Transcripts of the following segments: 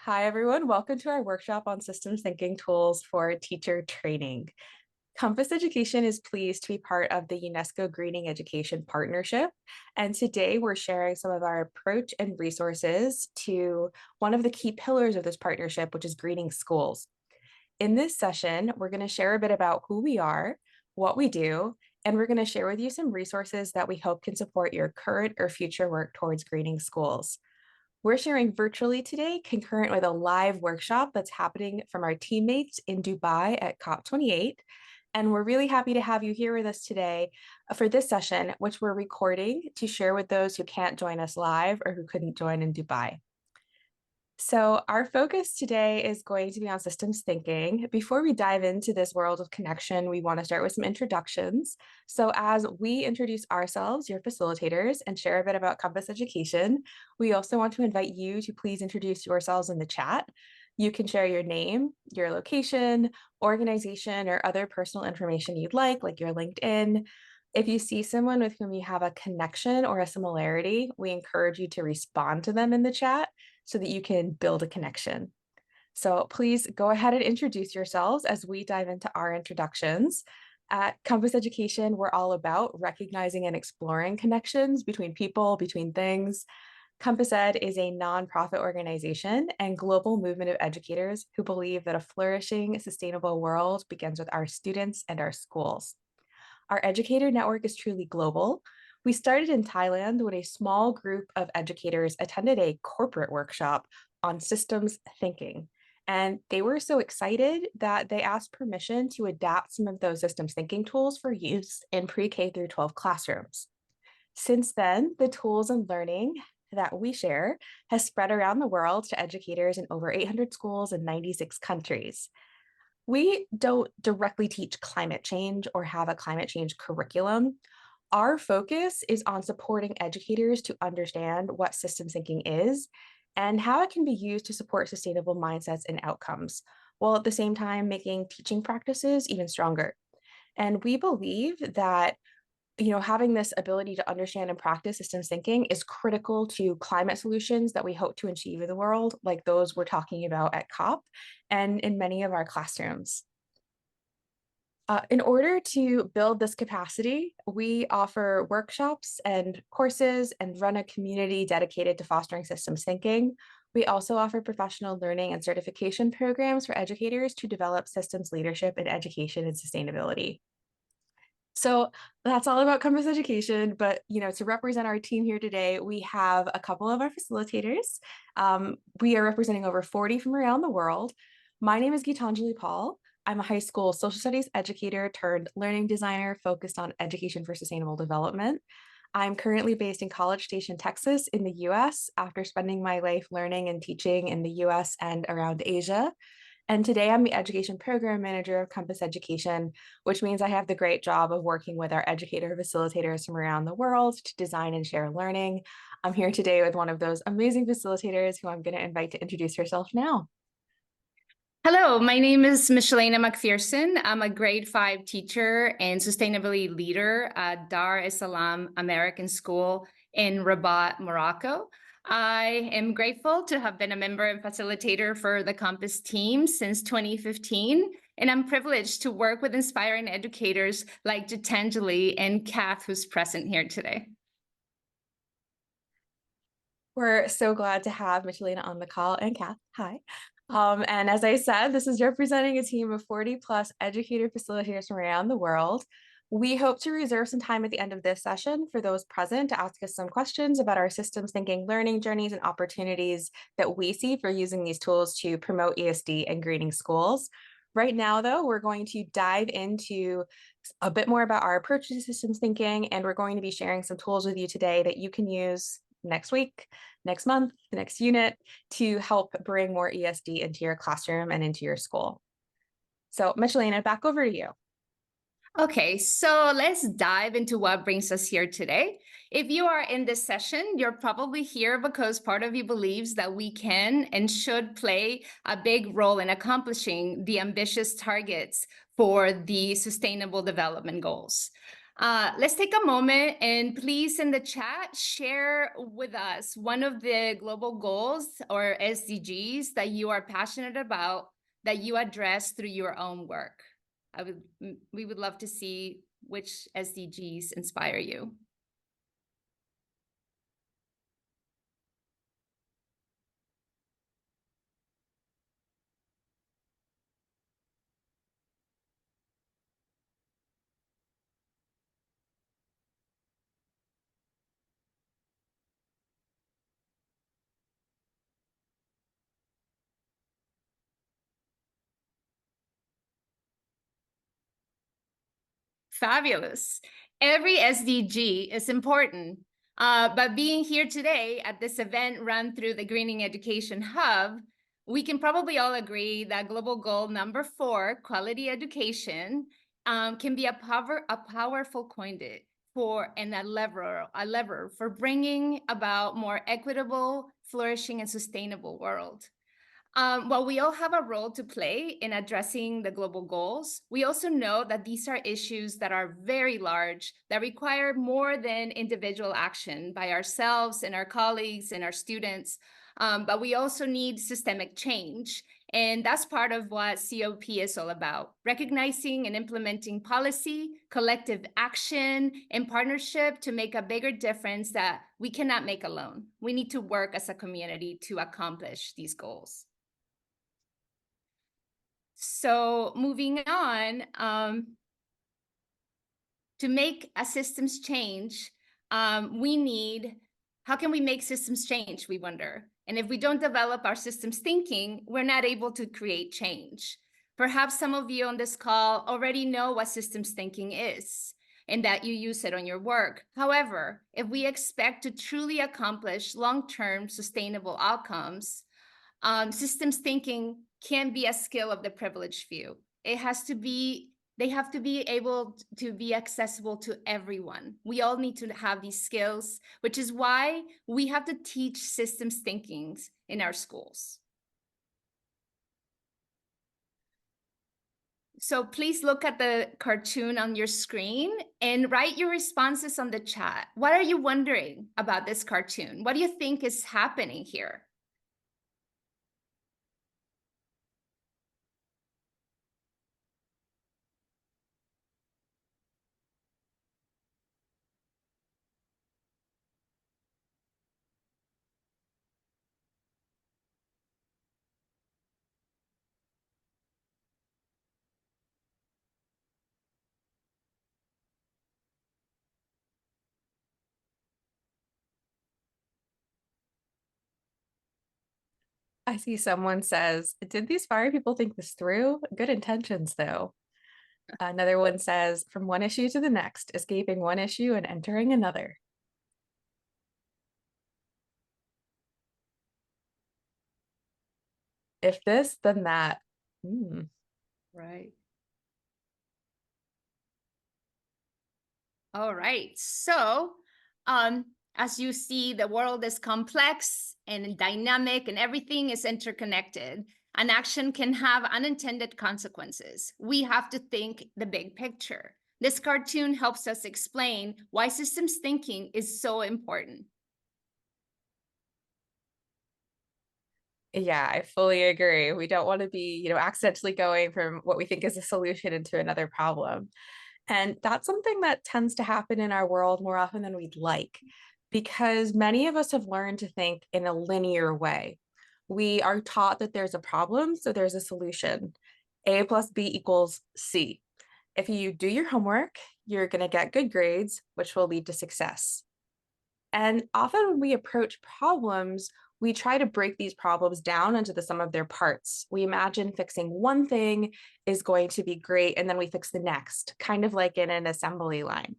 Hi, everyone. Welcome to our workshop on systems thinking tools for teacher training. Compass Education is pleased to be part of the UNESCO Greening Education Partnership. And today we're sharing some of our approach and resources to one of the key pillars of this partnership, which is greening schools. In this session, we're going to share a bit about who we are, what we do, and we're going to share with you some resources that we hope can support your current or future work towards greening schools. We're sharing virtually today, concurrent with a live workshop that's happening from our teammates in Dubai at COP28. And we're really happy to have you here with us today for this session, which we're recording to share with those who can't join us live or who couldn't join in Dubai. So our focus today is going to be on systems thinking. Before we dive into this world of connection, we want to start with some introductions. So as we introduce ourselves, your facilitators, and share a bit about Compass Education, we also want to invite you to please introduce yourselves in the chat. You can share your name, your location, organization, or other personal information you'd like your LinkedIn. If you see someone with whom you have a connection or a similarity, we encourage you to respond to them in the chat so that you can build a connection. So please go ahead and introduce yourselves as we dive into our introductions. At Compass Education, we're all about recognizing and exploring connections between people, between things. Compass Ed is a nonprofit organization and global movement of educators who believe that a flourishing, sustainable world begins with our students and our schools. Our educator network is truly global. We started in Thailand when a small group of educators attended a corporate workshop on systems thinking. And they were so excited that they asked permission to adapt some of those systems thinking tools for use in pre-K through 12 classrooms. Since then, the tools and learning that we share has spread around the world to educators in over 800 schools in 96 countries. We don't directly teach climate change or have a climate change curriculum. Our focus is on supporting educators to understand what systems thinking is and how it can be used to support sustainable mindsets and outcomes, while at the same time making teaching practices even stronger. And we believe that having this ability to understand and practice systems thinking is critical to climate solutions that we hope to achieve in the world, like those we're talking about at COP and in many of our classrooms. In order to build this capacity, we offer workshops and courses and run a community dedicated to fostering systems thinking. We also offer professional learning and certification programs for educators to develop systems leadership in education and sustainability. So that's all about Compass Education, but to represent our team here today, we have a couple of our facilitators. We are representing over 40 from around the world. My name is Gitanjali Paul. I'm a high school social studies educator turned learning designer focused on education for sustainable development. I'm currently based in College Station, Texas in the US after spending my life learning and teaching in the US and around Asia. And today I'm the education program manager of Compass Education, which means I have the great job of working with our educator facilitators from around the world to design and share learning. I'm here today with one of those amazing facilitators who I'm going to invite to introduce herself now. Hello, my name is Michelena McPherson. I'm a grade 5 teacher and sustainability leader at Dar es Salaam American School in Rabat, Morocco. I am grateful to have been a member and facilitator for the Compass team since 2015, and I'm privileged to work with inspiring educators like Gitanjali and Kath, who's present here today. We're so glad to have Michelena on the call, and Kath, hi. And as I said, this is representing a team of 40 plus educator facilitators from around the world. We hope to reserve some time at the end of this session for those present to ask us some questions about our systems thinking learning journeys and opportunities that we see for using these tools to promote ESD and greening schools. Right now, though, we're going to dive into a bit more about our approach to systems thinking, and we're going to be sharing some tools with you today that you can use next week, next month, the next unit to help bring more ESD into your classroom and into your school. So Michelena, back over to you. Okay, so let's dive into what brings us here today. If you are in this session, you're probably here because part of you believes that we can and should play a big role in accomplishing the ambitious targets for the Sustainable Development Goals. Let's take a moment and please in the chat, share with us one of the global goals or SDGs that you are passionate about that you address through your own work. We would love to see which SDGs inspire you. Fabulous. Every SDG is important, but being here today at this event run through the Greening Education Hub, we can probably all agree that global goal number 4, quality education, can be a powerful conduit for and a lever for bringing about more equitable, flourishing, and sustainable world. While we all have a role to play in addressing the global goals, we also know that these are issues that are very large, that require more than individual action by ourselves and our colleagues and our students, but we also need systemic change. And that's part of what COP is all about, recognizing and implementing policy, collective action, and partnership to make a bigger difference that we cannot make alone. We need to work as a community to accomplish these goals. So moving on, to make a systems change, how can we make systems change, we wonder? And if we don't develop our systems thinking, we're not able to create change. Perhaps some of you on this call already know what systems thinking is and that you use it on your work. However, if we expect to truly accomplish long-term sustainable outcomes, systems thinking can't be a skill of the privileged few. They have to be able to be accessible to everyone. We all need to have these skills, which is why we have to teach systems thinking in our schools. So please look at the cartoon on your screen and write your responses on the chat. What are you wondering about this cartoon? What do you think is happening here? I see someone says, did these fire people think this through? Good intentions, though. Another one says, from one issue to the next, escaping one issue and entering another. If this, then that. Right. All right. So, as you see, the world is complex and dynamic and everything is interconnected. An action can have unintended consequences. We have to think the big picture. This cartoon helps us explain why systems thinking is so important. Yeah, I fully agree. We don't want to be, accidentally going from what we think is a solution into another problem. And that's something that tends to happen in our world more often than we'd like, because many of us have learned to think in a linear way. We are taught that there's a problem, so there's a solution. A plus B equals C. If you do your homework, you're going to get good grades, which will lead to success. And often when we approach problems, we try to break these problems down into the sum of their parts. We imagine fixing one thing is going to be great, and then we fix the next, kind of like in an assembly line.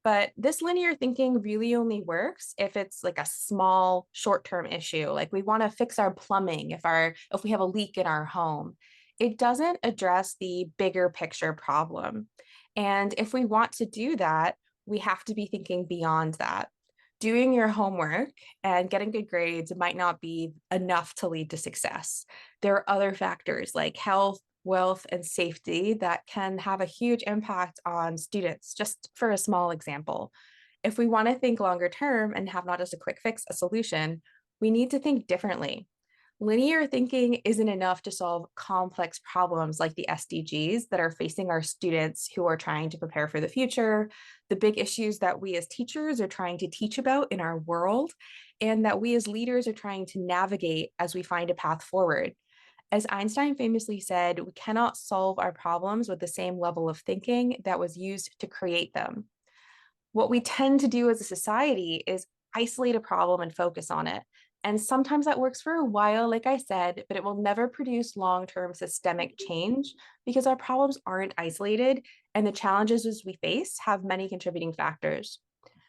But this linear thinking really only works if it's like a small short-term issue. Like we want to fix our plumbing if we have a leak in our home. It doesn't address the bigger picture problem. And if we want to do that, we have to be thinking beyond that. Doing your homework and getting good grades might not be enough to lead to success. There are other factors like health, wealth, and safety that can have a huge impact on students, just for a small example. If we want to think longer term and have not just a quick fix, a solution, we need to think differently. Linear thinking isn't enough to solve complex problems like the SDGs that are facing our students who are trying to prepare for the future, the big issues that we as teachers are trying to teach about in our world, and that we as leaders are trying to navigate as we find a path forward. As Einstein famously said, we cannot solve our problems with the same level of thinking that was used to create them. What we tend to do as a society is isolate a problem and focus on it. And sometimes that works for a while, like I said, but it will never produce long-term systemic change because our problems aren't isolated and the challenges we face have many contributing factors.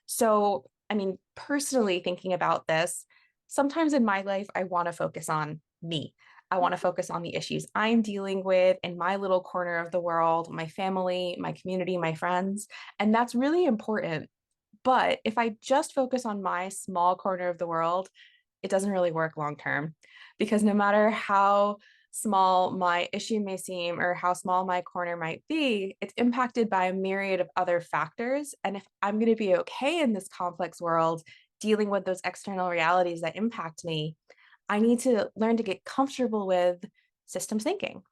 So, I mean, personally thinking about this, sometimes in my life, I want to focus on me. I want to focus on the issues I'm dealing with in my little corner of the world, my family, my community, my friends. And that's really important. But if I just focus on my small corner of the world, it doesn't really work long term because no matter how small my issue may seem or how small my corner might be, it's impacted by a myriad of other factors. And if I'm going to be okay in this complex world, dealing with those external realities that impact me, I need to learn to get comfortable with systems thinking.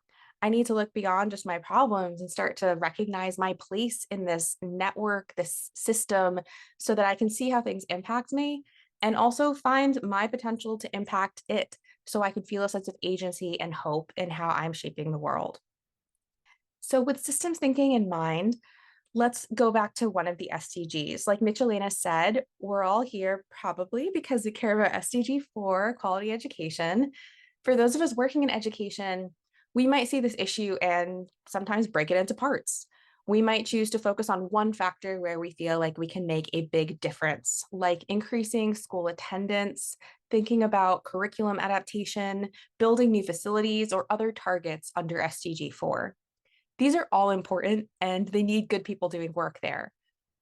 I need to look beyond just my problems and start to recognize my place in this network, this system, so that I can see how things impact me and also find my potential to impact it so I can feel a sense of agency and hope in how I'm shaping the world. So, with systems thinking in mind, let's go back to one of the SDGs. Like Michelena said, we're all here probably because we care about SDG 4, quality education. For those of us working in education, we might see this issue and sometimes break it into parts. We might choose to focus on one factor where we feel like we can make a big difference, like increasing school attendance, thinking about curriculum adaptation, building new facilities, or other targets under SDG 4. These are all important and they need good people doing work there.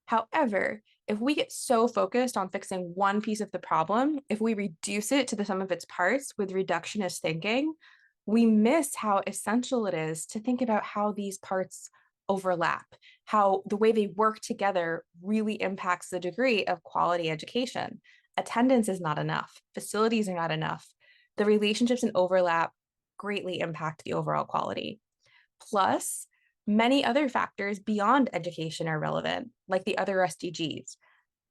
However, if we get so focused on fixing one piece of the problem, if we reduce it to the sum of its parts with reductionist thinking, we miss how essential it is to think about how these parts overlap, how the way they work together really impacts the degree of quality education. Attendance is not enough, facilities are not enough. The relationships and overlap greatly impact the overall quality. Plus, many other factors beyond education are relevant, like the other SDGs.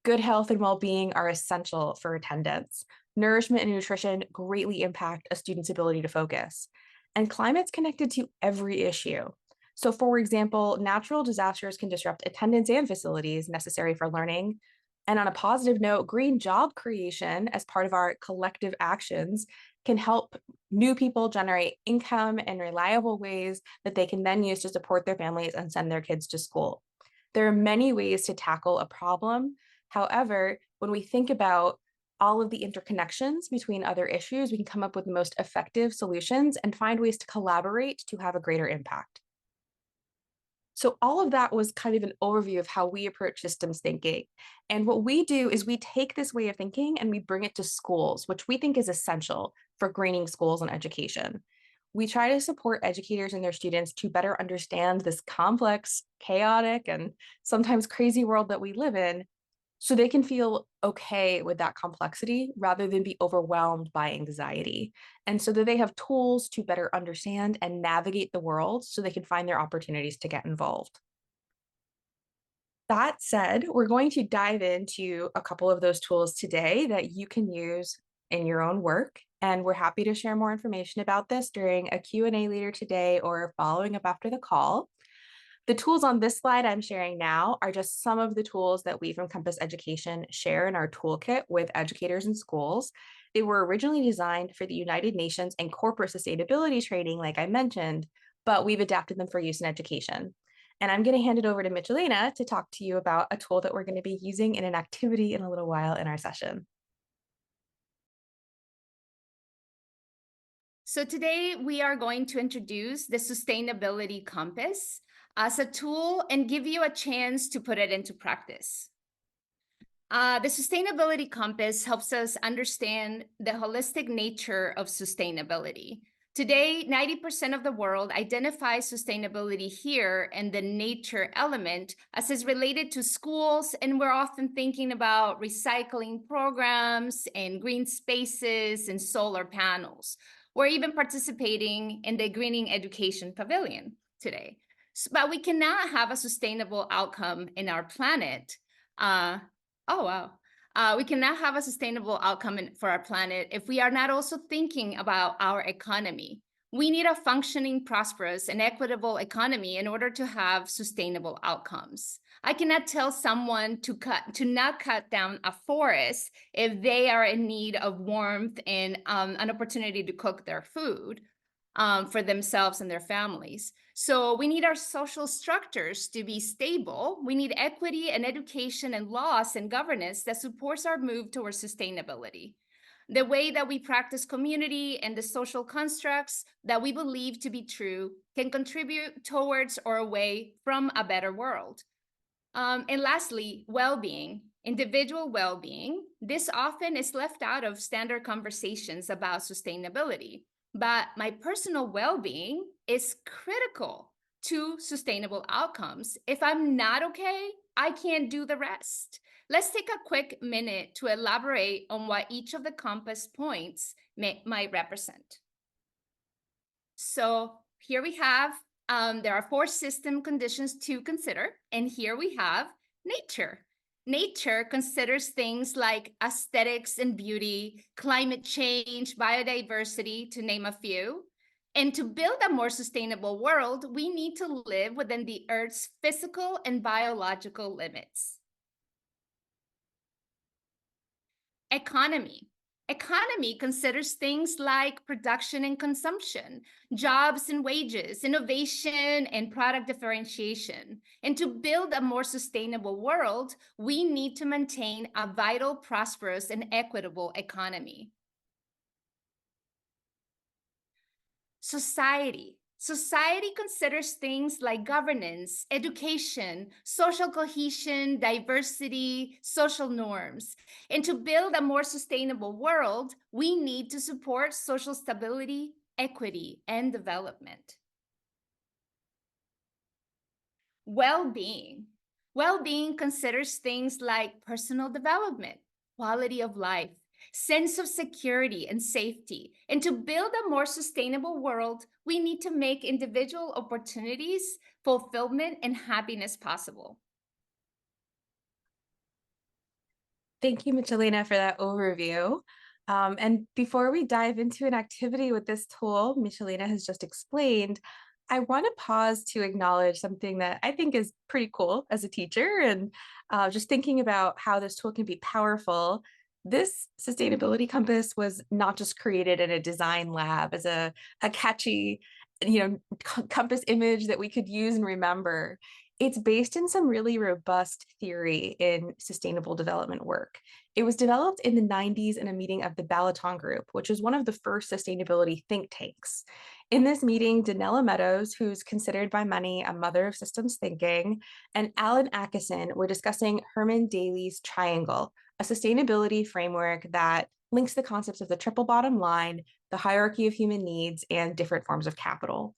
Good health and well-being are essential for attendance. Nourishment and nutrition greatly impact a student's ability to focus. And climate's connected to every issue. So for example, natural disasters can disrupt attendance and facilities necessary for learning. And on a positive note, green job creation as part of our collective actions can help new people generate income in reliable ways that they can then use to support their families and send their kids to school. There are many ways to tackle a problem. However, when we think about all of the interconnections between other issues, we can come up with the most effective solutions and find ways to collaborate to have a greater impact. So all of that was kind of an overview of how we approach systems thinking. And what we do is we take this way of thinking and we bring it to schools, which we think is essential for greening schools and education. We try to support educators and their students to better understand this complex, chaotic, and sometimes crazy world that we live in so they can feel okay with that complexity rather than be overwhelmed by anxiety. And so that they have tools to better understand and navigate the world so they can find their opportunities to get involved. That said, we're going to dive into a couple of those tools today that you can use in your own work. And we're happy to share more information about this during a Q&A later today or following up after the call. The tools on this slide I'm sharing now are just some of the tools that we from Compass Education share in our toolkit with educators and schools. They were originally designed for the United Nations and corporate sustainability training, like I mentioned, but we've adapted them for use in education. And I'm going to hand it over to Michelena to talk to you about a tool that we're going to be using in an activity in a little while in our session. So today we are going to introduce the Sustainability Compass as a tool and give you a chance to put it into practice. The Sustainability Compass helps us understand the holistic nature of sustainability. Today, 90% of the world identifies sustainability here and the nature element as is related to schools, and we're often thinking about recycling programs and green spaces and solar panels. We're even participating in the Greening Education Pavilion today. But we cannot have a sustainable outcome in our planet. Oh, wow. We cannot have a sustainable outcome for our planet if we are not also thinking about our economy. We need a functioning, prosperous, and equitable economy in order to have sustainable outcomes. I cannot tell someone to not cut down a forest if they are in need of warmth and an opportunity to cook their food for themselves and their families. So we need our social structures to be stable. We need equity and education and laws and governance that supports our move towards sustainability. The way that we practice community and the social constructs that we believe to be true can contribute towards or away from a better world. And lastly, well-being, individual well-being. This often is left out of standard conversations about sustainability. But my personal well-being is critical to sustainable outcomes. If I'm not okay, I can't do the rest. Let's take a quick minute to elaborate on what each of the compass points might represent. So here we have, there are 4 system conditions to consider, and here we have nature. Nature considers things like aesthetics and beauty, climate change, biodiversity, to name a few. And to build a more sustainable world, we need to live within the Earth's physical and biological limits. Economy. Economy considers things like production and consumption, jobs and wages, innovation and product differentiation. And to build a more sustainable world, we need to maintain a vital, prosperous, and equitable economy. Society. Society considers things like governance, education, social cohesion, diversity, social norms. And to build a more sustainable world, we need to support social stability, equity, and development. Well-being. Well-being considers things like personal development, quality of life, sense of security and safety. And to build a more sustainable world, we need to make individual opportunities, fulfillment, and happiness possible. Thank you, Michelina, for that overview. And before we dive into an activity with this tool Michelina has just explained, I want to pause to acknowledge something that I think is pretty cool as a teacher, and just thinking about how this tool can be powerful. This sustainability compass was not just created in a design lab as a catchy, compass image that we could use and remember. It's based in some really robust theory in sustainable development work. It was developed in the 90s in a meeting of the Balaton Group, which is one of the first sustainability think tanks. In this meeting, Danella Meadows, who's considered by many a mother of systems thinking, and Alan Atkinson were discussing Herman Daly's triangle, a sustainability framework that links the concepts of the triple bottom line, the hierarchy of human needs, and different forms of capital.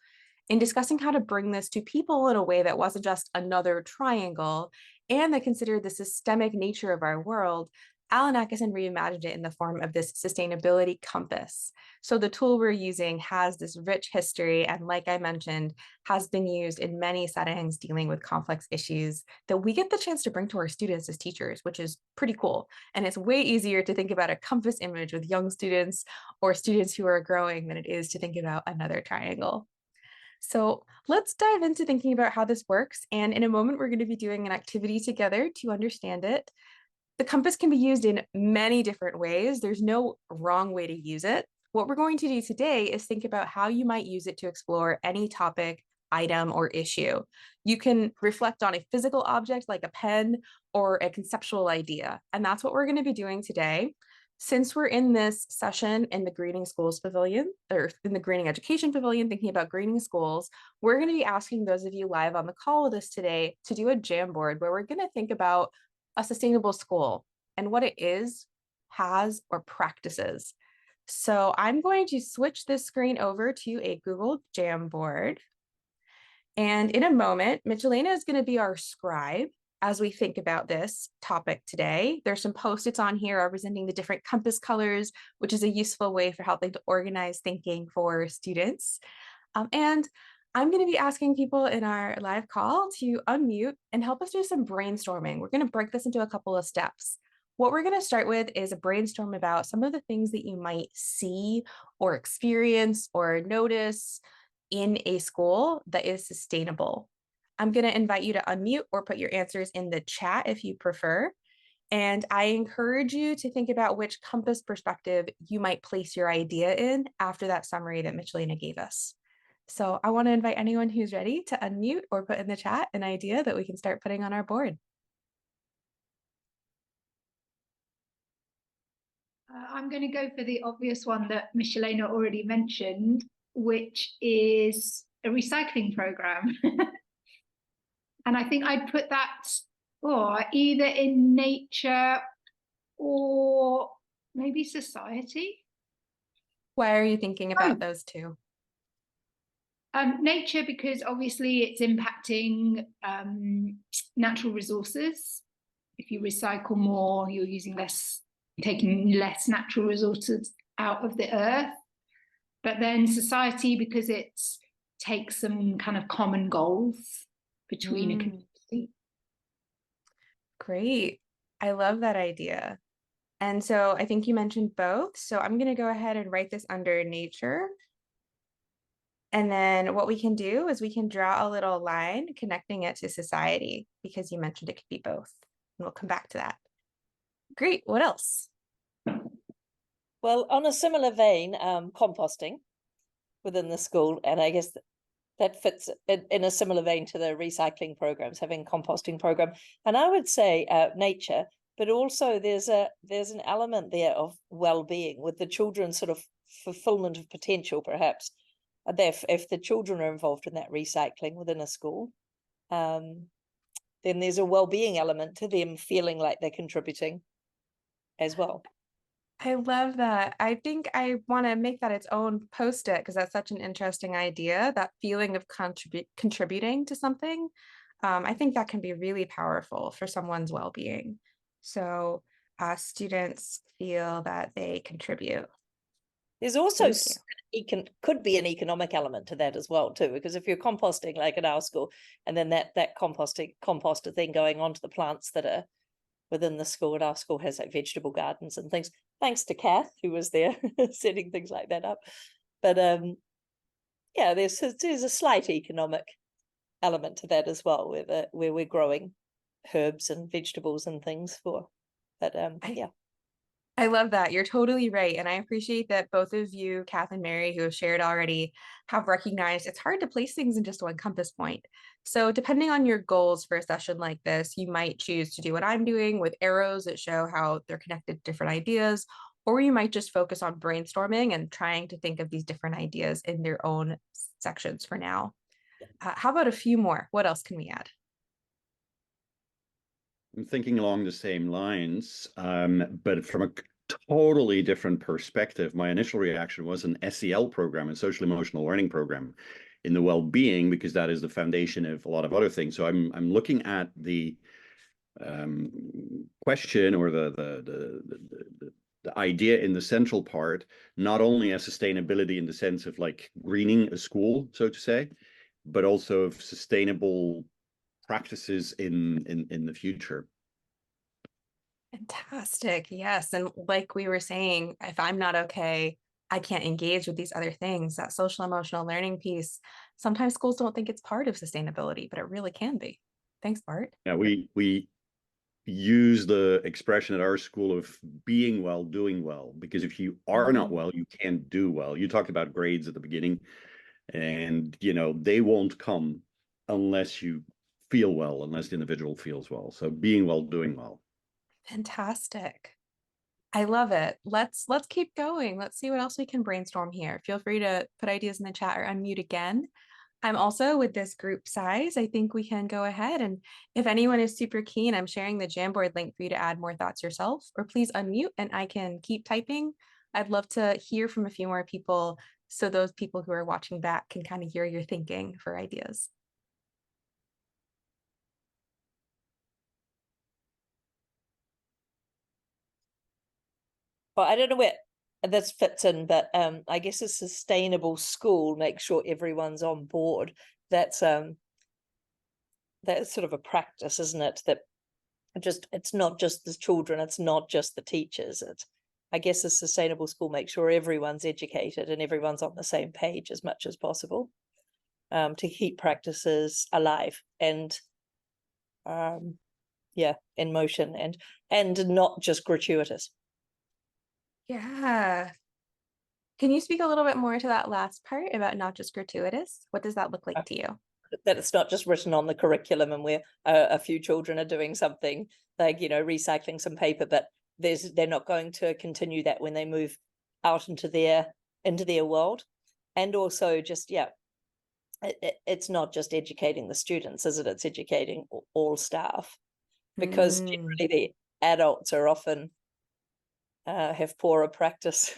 In discussing how to bring this to people in a way that wasn't just another triangle and that considered the systemic nature of our world, Alan Atkinson reimagined it in the form of this sustainability compass. So the tool we're using has this rich history and, like I mentioned, has been used in many settings dealing with complex issues that we get the chance to bring to our students as teachers, which is pretty cool. And it's way easier to think about a compass image with young students or students who are growing than it is to think about another triangle. So let's dive into thinking about how this works. And in a moment, we're going to be doing an activity together to understand it. The compass can be used in many different ways. There's no wrong way to use it. What we're going to do today is think about how you might use it to explore any topic, item, or issue. You can reflect on a physical object like a pen or a conceptual idea. And that's what we're going to be doing today. Since we're in this session in the Greening Schools Pavilion, or in the Greening Education Pavilion, thinking about greening schools, we're going to be asking those of you live on the call with us today to do a Jamboard where we're going to think about a sustainable school and what it is, has, or practices. So I'm going to switch this screen over to a Google Jamboard. And in a moment, Michelena is going to be our scribe as we think about this topic today. There's some Post-its on here representing the different compass colors, which is a useful way for helping to organize thinking for students. And I'm going to be asking people in our live call to unmute and help us do some brainstorming. We're going to break this into a couple of steps. What we're going to start with is a brainstorm about some of the things that you might see or experience or notice in a school that is sustainable. I'm going to invite you to unmute or put your answers in the chat if you prefer. And I encourage you to think about which compass perspective you might place your idea in after that summary that Michelena gave us. So I want to invite anyone who's ready to unmute or put in the chat an idea that we can start putting on our board. I'm going to go for the obvious one that Michelena already mentioned, which is a recycling program. And I think I'd put that either in nature or maybe society. Why are you thinking about those two? Nature, because obviously it's impacting natural resources. If you recycle more, you're taking less natural resources out of the earth. But then society, because it takes some kind of common goals between a community. Great. I love that idea. And so I think you mentioned both. So I'm going to go ahead and write this under nature. And then what we can do is we can draw a little line connecting it to society because you mentioned it could be both. And we'll come back to that. Great. What else? Well, on a similar vein, composting within the school, and I guess that fits in a similar vein to the recycling programs, having composting program. And I would say nature, but also there's an element there of well-being with the children, sort of fulfillment of potential, perhaps. If the children are involved in that recycling within a school, then there's a well-being element to them feeling like they're contributing as well. I love that. I think I want to make that its own post-it because that's such an interesting idea, that feeling of contributing to something. I think that can be really powerful for someone's well-being. So students feel that they contribute. There's also could be an economic element to that as well too, because if you're composting like at our school, and then that composter thing going on to the plants that are within the school, and our school has like vegetable gardens and things, thanks to Kath who was there setting things like that up. But yeah, there's a slight economic element to that as well, where we're growing herbs and vegetables and things for. But yeah. I love that. You're totally right. And I appreciate that both of you, Kath and Mary, who have shared already, have recognized it's hard to place things in just one compass point. So depending on your goals for a session like this, you might choose to do what I'm doing with arrows that show how they're connected to different ideas, or you might just focus on brainstorming and trying to think of these different ideas in their own sections for now. How about a few more? What else can we add? I'm thinking along the same lines, but from a totally different perspective. My initial reaction was an SEL program, a social emotional learning program in the well-being, because that is the foundation of a lot of other things. So I'm looking at the question or the idea in the central part, not only as sustainability in the sense of like greening a school, so to say, but also of sustainable practices in the future. Fantastic. Yes. And like we were saying, if I'm not okay, I can't engage with these other things. That social emotional learning piece, sometimes schools don't think it's part of sustainability, but it really can be. Thanks, Bart. Yeah, we use the expression at our school of being well, doing well, because if you are not well, you can't do well. You talked about grades at the beginning, and they won't come unless you feel well, unless the individual feels well. So being well, doing well. Fantastic. I love it. Let's keep going. Let's see what else we can brainstorm here. Feel free to put ideas in the chat or unmute again. I'm also, with this group size, I think we can go ahead, and if anyone is super keen, I'm sharing the Jamboard link for you to add more thoughts yourself, or please unmute and I can keep typing I'd love to hear from a few more people so those people who are watching back can kind of hear your thinking for ideas. Well, I don't know where this fits in, but I guess a sustainable school makes sure everyone's on board. That's sort of a practice, isn't it? That it's not just the children, it's not just the teachers. I guess a sustainable school makes sure everyone's educated and everyone's on the same page as much as possible, to keep practices alive and in motion and not just gratuitous. Yeah. Can you speak a little bit more to that last part about not just gratuitous? What does that look like to you? That it's not just written on the curriculum and where a few children are doing something like, recycling some paper, but they're not going to continue that when they move out into their world. And also just, it's not just educating the students, is it? It's educating all staff, because generally the adults are often have poorer practice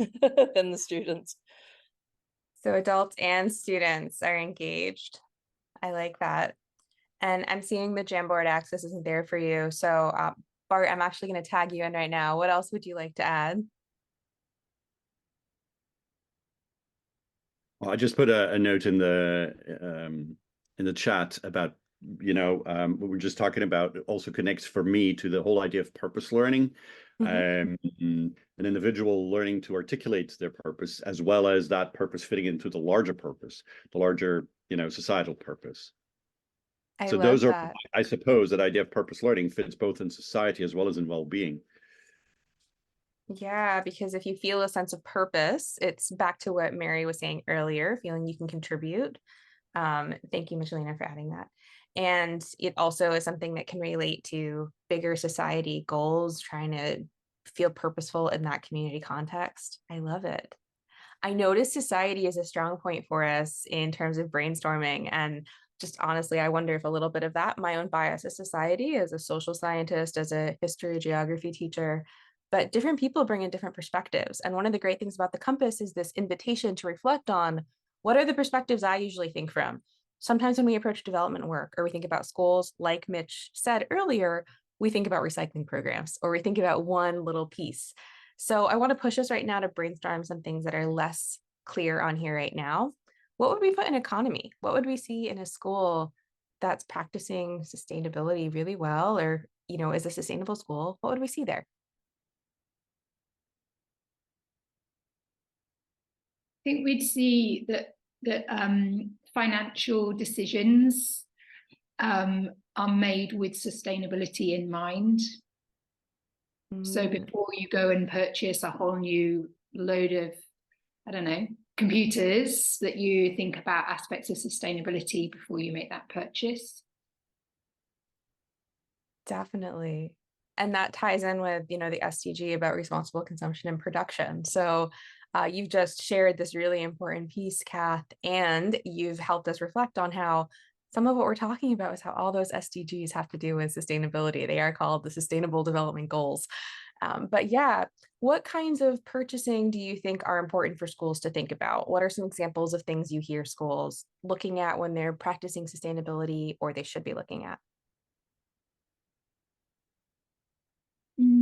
than the students. So adults and students are engaged. I like that. And I'm seeing the Jamboard access isn't there for you. So Bart, I'm actually going to tag you in right now. What else would you like to add? Well, I just put a note in the chat about, what we're just talking about also connects for me to the whole idea of purpose learning. An individual learning to articulate their purpose, as well as that purpose fitting into the larger purpose, the larger, societal purpose. I So love those are, that. I suppose, that idea of purpose learning fits both in society as well as in well-being. Yeah, because if you feel a sense of purpose, it's back to what Mary was saying earlier, feeling you can contribute. Thank you, Michelina, for adding that. And it also is something that can relate to bigger society goals, trying to feel purposeful in that community context. I love it. I notice society is a strong point for us in terms of brainstorming. And just honestly, I wonder if a little bit of that, my own bias as society, as a social scientist, as a history, geography teacher, but different people bring in different perspectives. And one of the great things about the compass is this invitation to reflect on what are the perspectives I usually think from. Sometimes when we approach development work or we think about schools, like Mitch said earlier, we think about recycling programs or we think about one little piece. So I want to push us right now to brainstorm some things that are less clear on here right now. What would we put in economy? What would we see in a school that's practicing sustainability really well, or, is a sustainable school? What would we see there? I think we'd see that financial decisions are made with sustainability in mind. So before you go and purchase a whole new load of, I don't know, computers, that you think about aspects of sustainability before you make that purchase. Definitely. And that ties in with, the SDG about responsible consumption and production. So you've just shared this really important piece, Kath, and you've helped us reflect on how some of what we're talking about is how all those SDGs have to do with sustainability. They are called the Sustainable Development Goals. But yeah, what kinds of purchasing do you think are important for schools to think about? What are some examples of things you hear schools looking at when they're practicing sustainability, or they should be looking at?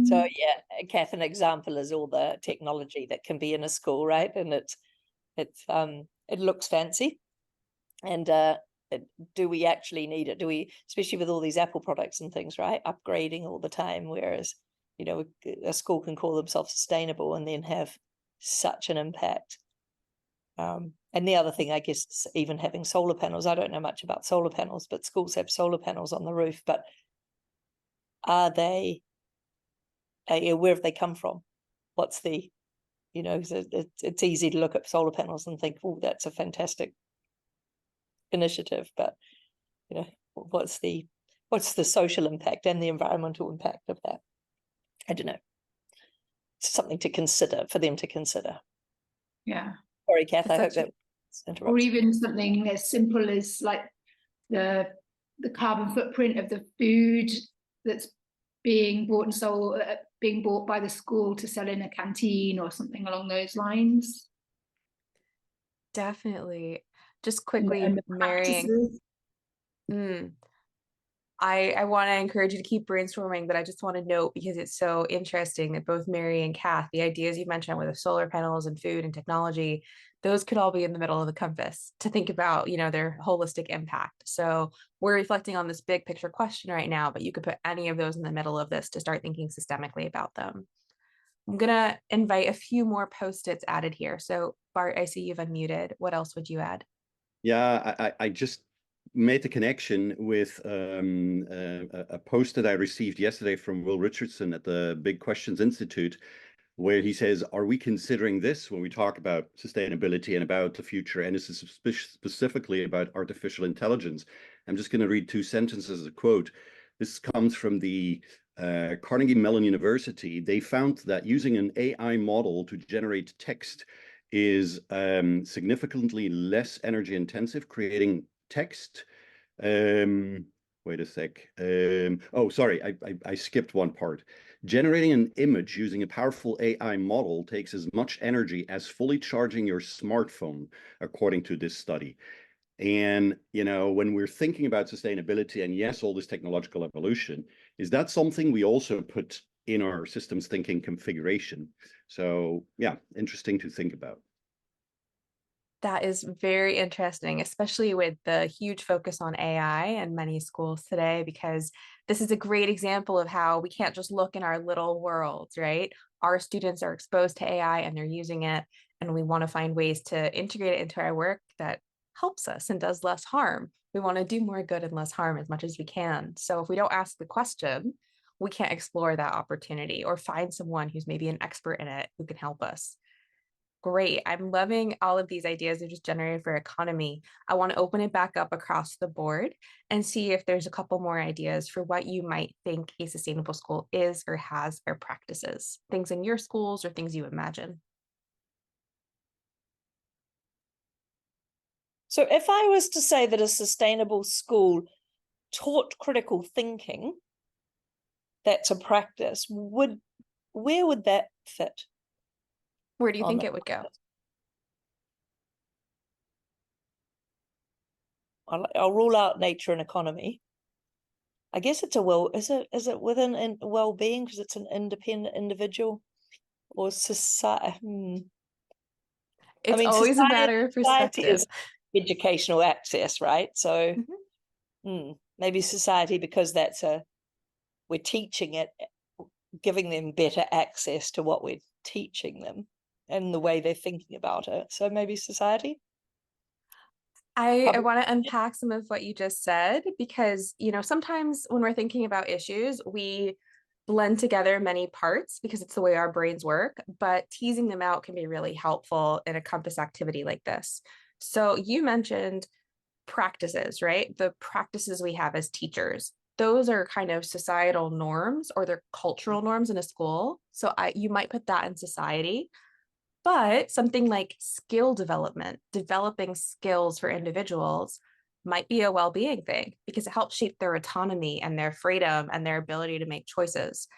So Kath, an example is all the technology that can be in a school, right? And it looks fancy, and do we actually need it? Do we, especially with all these Apple products and things, right? Upgrading all the time, whereas a school can call themselves sustainable and then have such an impact. And the other thing, I guess, is even having solar panels. I don't know much about solar panels, but schools have solar panels on the roof. But are they? Where have they come from? What's the, it's easy to look at solar panels and think, oh, that's a fantastic initiative, but what's the social impact and the environmental impact of that? I don't know. It's something to consider, for them to consider. Yeah. Sorry, Kath, I hope that interrupts. Or even something as simple as like the carbon footprint of the food that's being bought and sold, being bought by the school to sell in a canteen or something along those lines. Definitely. Just And quickly the marrying. practices. I want to encourage you to keep brainstorming, but I just want to note, because it's so interesting, that both Mary and Kath, the ideas you mentioned with the solar panels and food and technology, those could all be in the middle of the compass to think about, their holistic impact. So we're reflecting on this big picture question right now, but you could put any of those in the middle of this to start thinking systemically about them. I'm going to invite a few more Post-its added here. So Bart, I see you've unmuted. What else would you add? Yeah, I just made the connection with a post that I received yesterday from Will Richardson at the Big Questions Institute, where he says, are we considering this when we talk about sustainability and about the future? And this is specifically about artificial intelligence. I'm just going to read 2 sentences as a quote. This comes from the Carnegie Mellon University. They found that using an AI model to generate text is significantly less energy intensive, creating text. Wait a sec. Oh, sorry, I skipped one part. Generating an image using a powerful AI model takes as much energy as fully charging your smartphone, according to this study. And, when we're thinking about sustainability and yes, all this technological evolution, is that something we also put in our systems thinking configuration? So yeah, interesting to think about. That is very interesting, especially with the huge focus on AI in many schools today, because this is a great example of how we can't just look in our little worlds, right? Our students are exposed to AI and they're using it, and we want to find ways to integrate it into our work that helps us and does less harm. We want to do more good and less harm as much as we can. So if we don't ask the question, we can't explore that opportunity or find someone who's maybe an expert in it who can help us. Great. I'm loving all of these ideas they're just generated for economy. I want to open it back up across the board and see if there's a couple more ideas for what you might think a sustainable school is or has or practices, things in your schools or things you imagine. So if I was to say that a sustainable school taught critical thinking, that's a practice, where would that fit? Where do you think it would go? I'll rule out nature and economy. I guess it's is it within well-being because it's an independent individual, or society? It's always a matter of perspective. Society is educational access, right? So maybe society, because we're teaching it, giving them better access to what we're teaching them and the way they're thinking about it. So maybe society. I want to unpack some of what you just said, because, sometimes when we're thinking about issues, we blend together many parts because it's the way our brains work, but teasing them out can be really helpful in a compass activity like this. So you mentioned practices, right? The practices we have as teachers. Those are kind of societal norms, or they're cultural norms in a school. So you might put that in society. But something like skill development, developing skills for individuals, might be a well-being thing because it helps shape their autonomy and their freedom and their ability to make choices.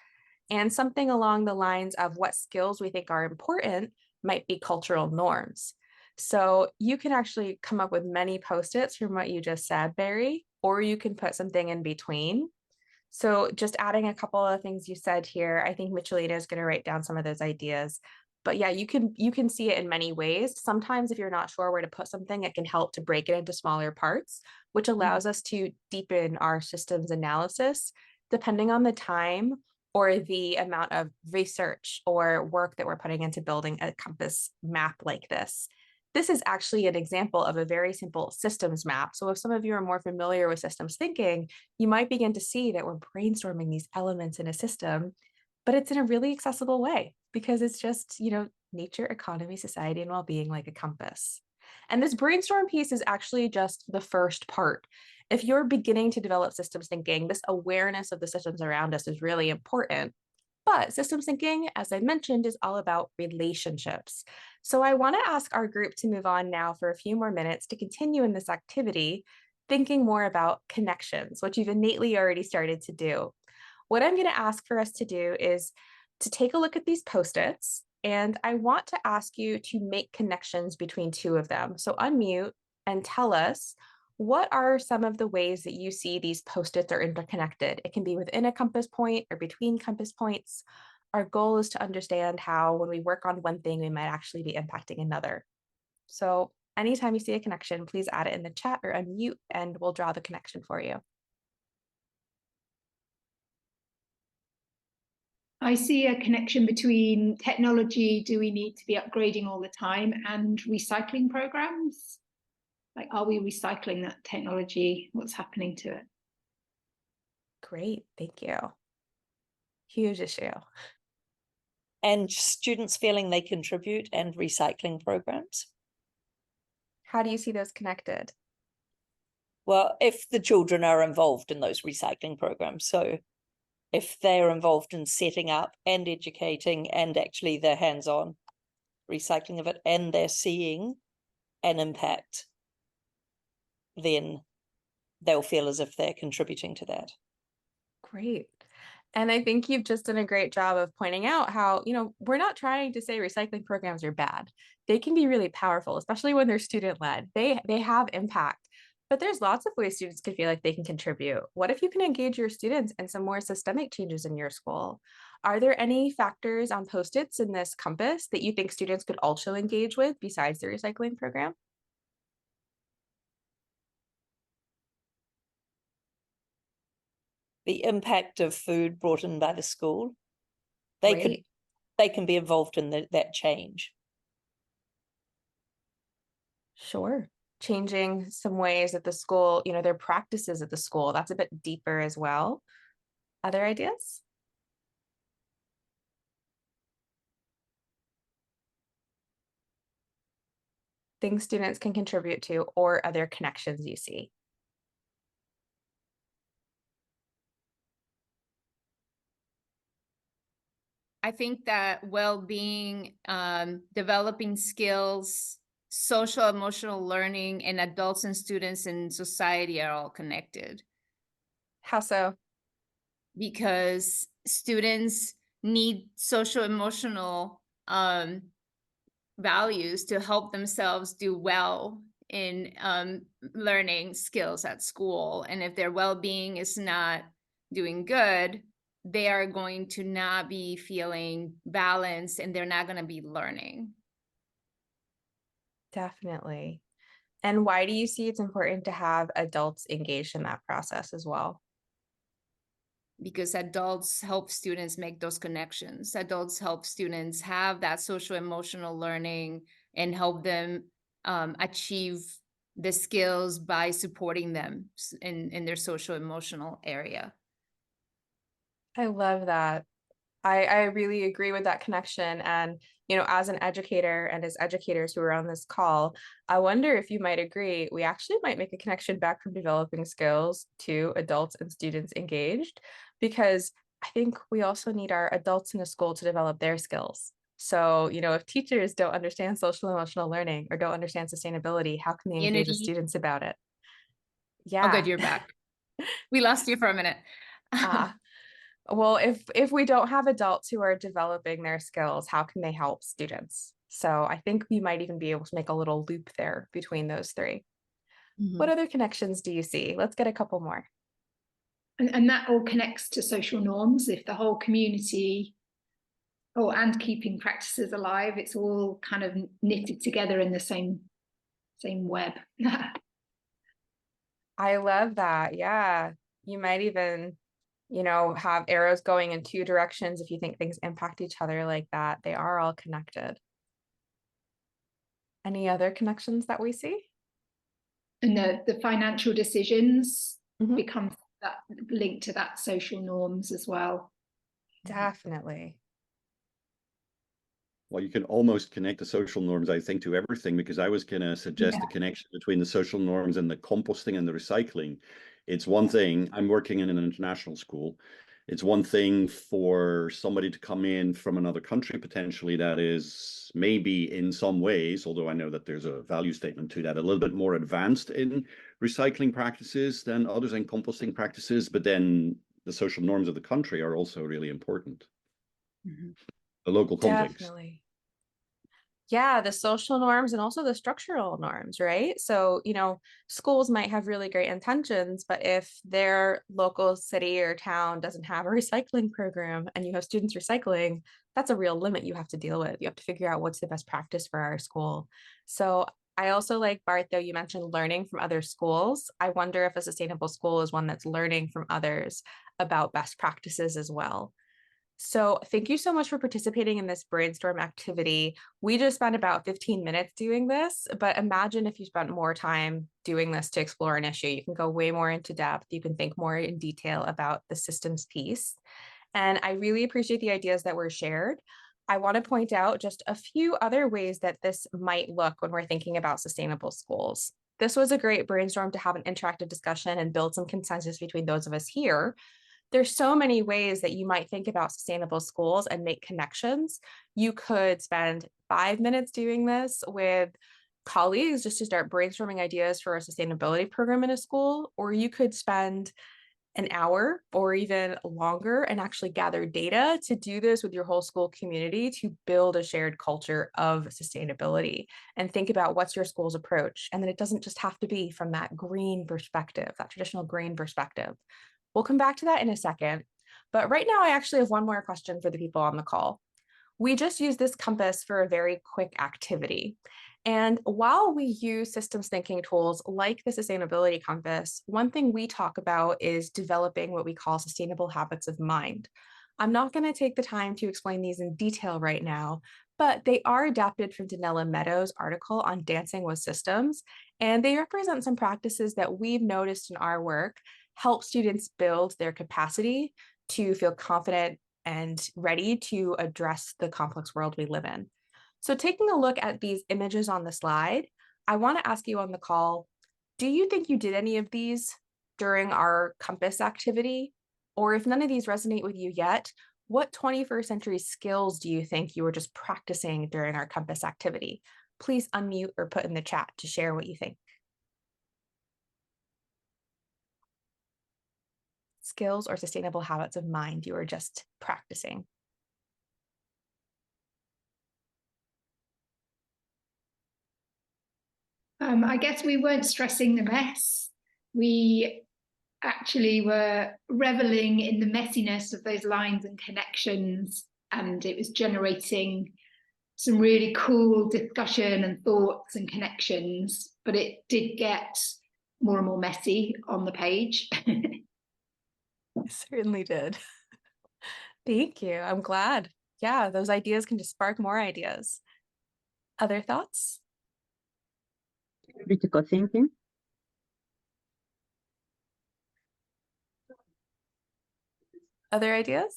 And something along the lines of what skills we think are important might be cultural norms. So you can actually come up with many Post-its from what you just said, Barry, or you can put something in between. So just adding a couple of things you said here, I think Michelina is going to write down some of those ideas. But yeah, you can see it in many ways. Sometimes if you're not sure where to put something, it can help to break it into smaller parts, which allows us to deepen our systems analysis depending on the time or the amount of research or work that we're putting into building a compass map like this. This is actually an example of a very simple systems map. So if some of you are more familiar with systems thinking, you might begin to see that we're brainstorming these elements in a system, but it's in a really accessible way because it's just, nature, economy, society, and well-being like a compass. And this brainstorm piece is actually just the first part. If you're beginning to develop systems thinking, this awareness of the systems around us is really important. But systems thinking, as I mentioned, is all about relationships. So I want to ask our group to move on now for a few more minutes to continue in this activity, thinking more about connections, which you've innately already started to do. what I'm going to ask for us to do is to take a look at these Post-its, and I want to ask you to make connections between two of them. So unmute and tell us, what are some of the ways that you see these Post-its are interconnected? It can be within a compass point or between compass points. Our goal is to understand how when we work on one thing, we might actually be impacting another. So anytime you see a connection, please add it in the chat or unmute and we'll draw the connection for you. I see a connection between technology, do we need to be upgrading all the time, and recycling programs? Like, are we recycling that technology? What's happening to it? Great, thank you. Huge issue. And students feeling they contribute and recycling programs. How do you see those connected? Well, if the children are involved in those recycling programs, so if they're involved in setting up and educating and actually they're hands-on recycling of it and they're seeing an impact, then they'll feel as if they're contributing to that. Great. And I think you've just done a great job of pointing out how, we're not trying to say recycling programs are bad. They can be really powerful, especially when they're student-led. They have impact, but there's lots of ways students can feel like they can contribute. What if you can engage your students in some more systemic changes in your school? Are there any factors on Post-its in this compass that you think students could also engage with besides the recycling program? The impact of food brought in by the school, they can be involved in that change. Sure. Changing some ways at the school, their practices at the school, that's a bit deeper as well. Other ideas? Things students can contribute to or other connections you see. I think that well-being, developing skills, social emotional learning, and adults and students in society are all connected. How so? Because students need social emotional values to help themselves do well in learning skills at school. And if their well-being is not doing good, they are going to not be feeling balanced and they're not going to be learning. Definitely. And why do you see it's important to have adults engaged in that process as well? Because adults help students make those connections. Adults help students have that social emotional learning and help them achieve the skills by supporting them in their social emotional area. I love that. I really agree with that connection. And, as an educator and as educators who are on this call, I wonder if you might agree, we actually might make a connection back from developing skills to adults and students engaged, because I think we also need our adults in the school to develop their skills. So, if teachers don't understand social emotional learning or don't understand sustainability, how can they engage with students about it? Yeah. Oh, good, you're back. We lost you for a minute. Well, if we don't have adults who are developing their skills, how can they help students? So I think we might even be able to make a little loop there between those three. Mm-hmm. What other connections do you see? Let's get a couple more. And that all connects to social norms. If the whole community, and keeping practices alive, it's all kind of knitted together in the same web. I love that. Yeah. You might even have arrows going in two directions if you think things impact each other like that. They are all connected. Any other connections that we see? And the financial decisions become that linked to that social norms as well. Definitely. Well, you can almost connect the social norms, I think, to everything, because I was going to suggest the connection between the social norms and the composting and the recycling. It's one thing, I'm working in an international school. It's one thing for somebody to come in from another country, potentially, that is maybe in some ways, although I know that there's a value statement to that, a little bit more advanced in recycling practices than others and composting practices. But then the social norms of the country are also really important. Mhm. The local context. Definitely. Yeah, the social norms and also the structural norms, right? So, schools might have really great intentions, but if their local city or town doesn't have a recycling program and you have students recycling, that's a real limit you have to deal with. You have to figure out what's the best practice for our school. So I also like, Bart, though, you mentioned learning from other schools. I wonder if a sustainable school is one that's learning from others about best practices as well. So thank you so much for participating in this brainstorm activity. We just spent about 15 minutes doing this, but imagine if you spent more time doing this to explore an issue. You can go way more into depth. You can think more in detail about the systems piece. And I really appreciate the ideas that were shared. I want to point out just a few other ways that this might look when we're thinking about sustainable schools. This was a great brainstorm to have an interactive discussion and build some consensus between those of us here. There's so many ways that you might think about sustainable schools and make connections. You could spend 5 minutes doing this with colleagues just to start brainstorming ideas for a sustainability program in a school, or you could spend an hour or even longer and actually gather data to do this with your whole school community to build a shared culture of sustainability and think about what's your school's approach. And then it doesn't just have to be from that green perspective, that traditional green perspective. We'll come back to that in a second. But right now, I actually have one more question for the people on the call. We just used this compass for a very quick activity. And while we use systems thinking tools like the sustainability compass, one thing we talk about is developing what we call sustainable habits of mind. I'm not going to take the time to explain these in detail right now, but they are adapted from Danella Meadows' article on dancing with systems, and they represent some practices that we've noticed in our work help students build their capacity to feel confident and ready to address the complex world we live in. So taking a look at these images on the slide, I want to ask you on the call, do you think you did any of these during our compass activity? Or if none of these resonate with you yet, what 21st century skills do you think you were just practicing during our compass activity? Please unmute or put in the chat to share what you think. Skills or sustainable habits of mind you were just practicing. I guess we weren't stressing the mess. We actually were reveling in the messiness of those lines and connections, and it was generating some really cool discussion and thoughts and connections, but it did get more and more messy on the page. It certainly did. Thank you. I'm glad. Yeah, those ideas can just spark more ideas. Other thoughts? Critical thinking. Other ideas?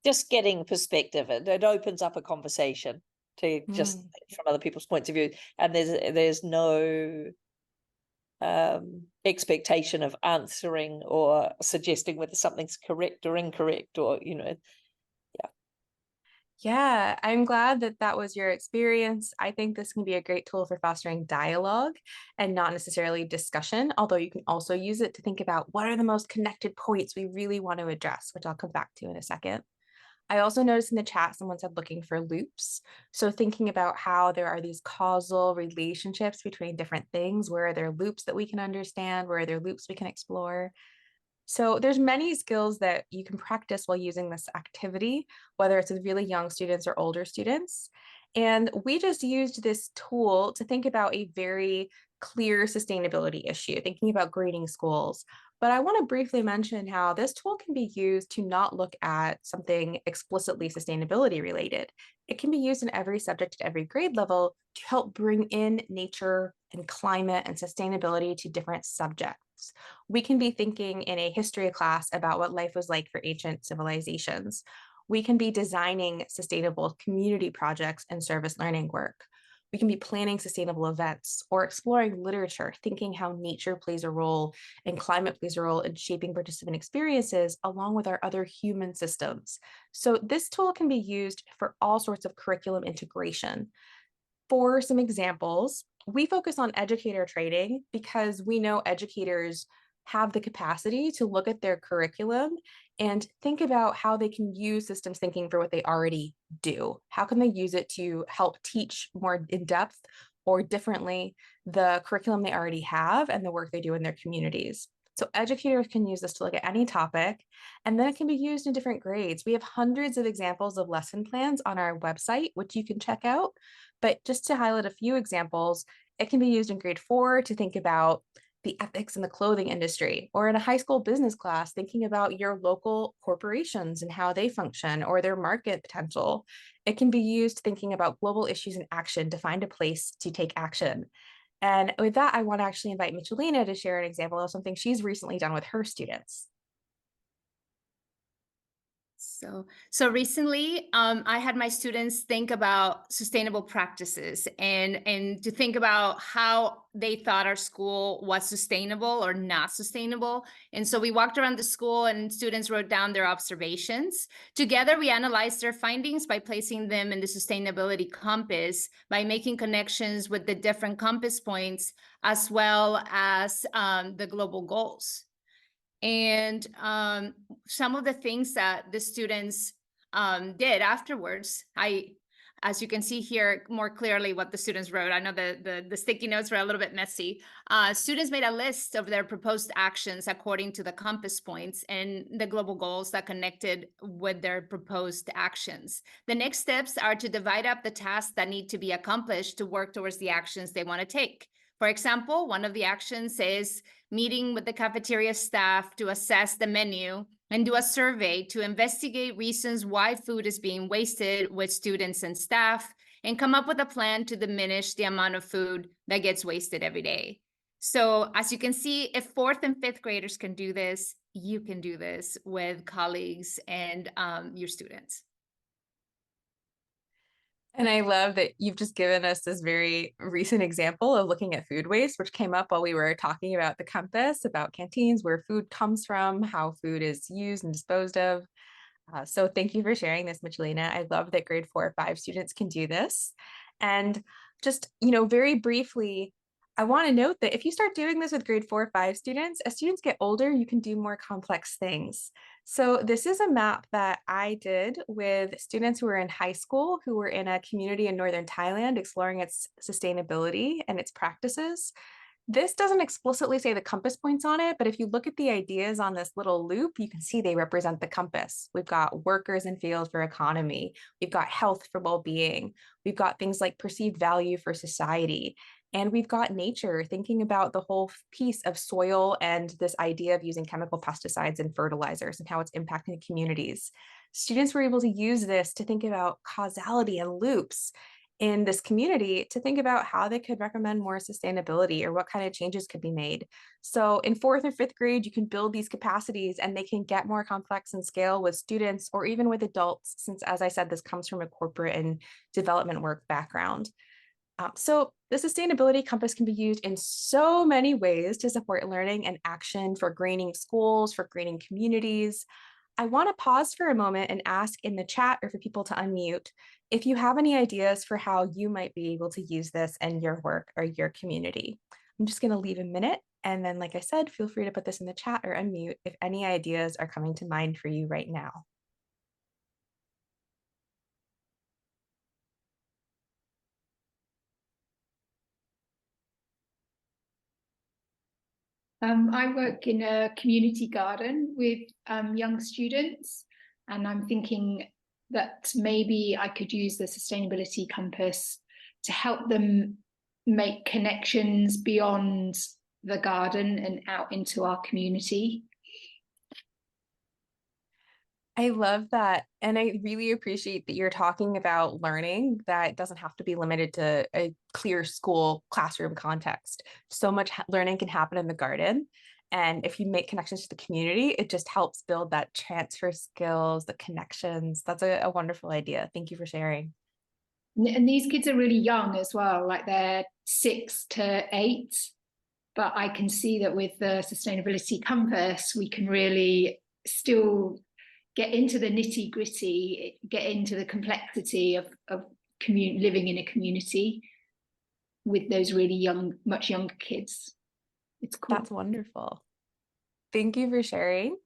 Just getting perspective. It opens up a conversation to just from other people's points of view, and there's no expectation of answering or suggesting whether something's correct or incorrect, or Yeah, I'm glad that that was your experience. I think this can be a great tool for fostering dialogue and not necessarily discussion, although you can also use it to think about what are the most connected points we really want to address, which I'll come back to in a second. I also noticed in the chat, someone said looking for loops. So thinking about how there are these causal relationships between different things, where are there loops that we can understand, where are there loops we can explore? So there's many skills that you can practice while using this activity, whether it's with really young students or older students. And we just used this tool to think about a very clear sustainability issue, thinking about grading schools. But I want to briefly mention how this tool can be used to not look at something explicitly sustainability related. It can be used in every subject at every grade level to help bring in nature and climate and sustainability to different subjects. We can be thinking in a history class about what life was like for ancient civilizations. We can be designing sustainable community projects and service learning work. We can be planning sustainable events or exploring literature, thinking how nature plays a role and climate plays a role in shaping participant experiences along with our other human systems. So this tool can be used for all sorts of curriculum integration. For some examples, we focus on educator training because we know educators have the capacity to look at their curriculum and think about how they can use systems thinking for what they already do. How can they use it to help teach more in depth or differently the curriculum they already have and the work they do in their communities? So educators can use this to look at any topic, and then it can be used in different grades. We have hundreds of examples of lesson plans on our website, which you can check out. But just to highlight a few examples, it can be used in grade 4 to think about the ethics in the clothing industry, or in a high school business class, thinking about your local corporations and how they function or their market potential. It can be used thinking about global issues in action to find a place to take action. And with that, I want to actually invite Michelina to share an example of something she's recently done with her students. So recently, I had my students think about sustainable practices and to think about how they thought our school was sustainable or not sustainable. And so we walked around the school and students wrote down their observations. Together, we analyzed their findings by placing them in the sustainability compass, by making connections with the different compass points, as well as the global goals. And some of the things that the students did afterwards, as you can see here more clearly what the students wrote. I know the sticky notes were a little bit messy. Students made a list of their proposed actions according to the compass points and the global goals that connected with their proposed actions. The next steps are to divide up the tasks that need to be accomplished to work towards the actions they want to take. For example, one of the actions is meeting with the cafeteria staff to assess the menu and do a survey to investigate reasons why food is being wasted with students and staff, and come up with a plan to diminish the amount of food that gets wasted every day. So as you can see, if 4th and 5th graders can do this, you can do this with colleagues and your students. And I love that you've just given us this very recent example of looking at food waste, which came up while we were talking about the compass, about canteens, where food comes from, how food is used and disposed of. So thank you for sharing this, Michelina. I love that grade 4 or 5 students can do this. And just, very briefly, I want to note that if you start doing this with grade 4 or 5 students, as students get older, you can do more complex things. So this is a map that I did with students who were in high school, who were in a community in northern Thailand, exploring its sustainability and its practices. This doesn't explicitly say the compass points on it, but if you look at the ideas on this little loop, you can see they represent the compass. We've got workers in field for economy. We've got health for well-being. We've got things like perceived value for society. And we've got nature, thinking about the whole piece of soil and this idea of using chemical pesticides and fertilizers and how it's impacting communities. Students were able to use this to think about causality and loops in this community, to think about how they could recommend more sustainability or what kind of changes could be made. So in 4th or 5th grade, you can build these capacities and they can get more complex in scale with students or even with adults, since, as I said, this comes from a corporate and development work background. So the sustainability compass can be used in so many ways to support learning and action for greening schools, for greening communities. I want to pause for a moment and ask in the chat, or for people to unmute, if you have any ideas for how you might be able to use this in your work or your community. I'm just going to leave a minute. And then, like I said, feel free to put this in the chat or unmute if any ideas are coming to mind for you right now. I work in a community garden with young students, and I'm thinking that maybe I could use the sustainability compass to help them make connections beyond the garden and out into our community. I love that. And I really appreciate that you're talking about learning that doesn't have to be limited to a clear school classroom context. So much learning can happen in the garden. And if you make connections to the community, it just helps build that transfer skills, the connections. That's a wonderful idea. Thank you for sharing. And these kids are really young as well, like they're 6 to 8. But I can see that with the sustainability compass, we can really still get into the nitty gritty, get into the complexity of living in a community with those really young, much younger kids. It's cool. That's wonderful. Thank you for sharing.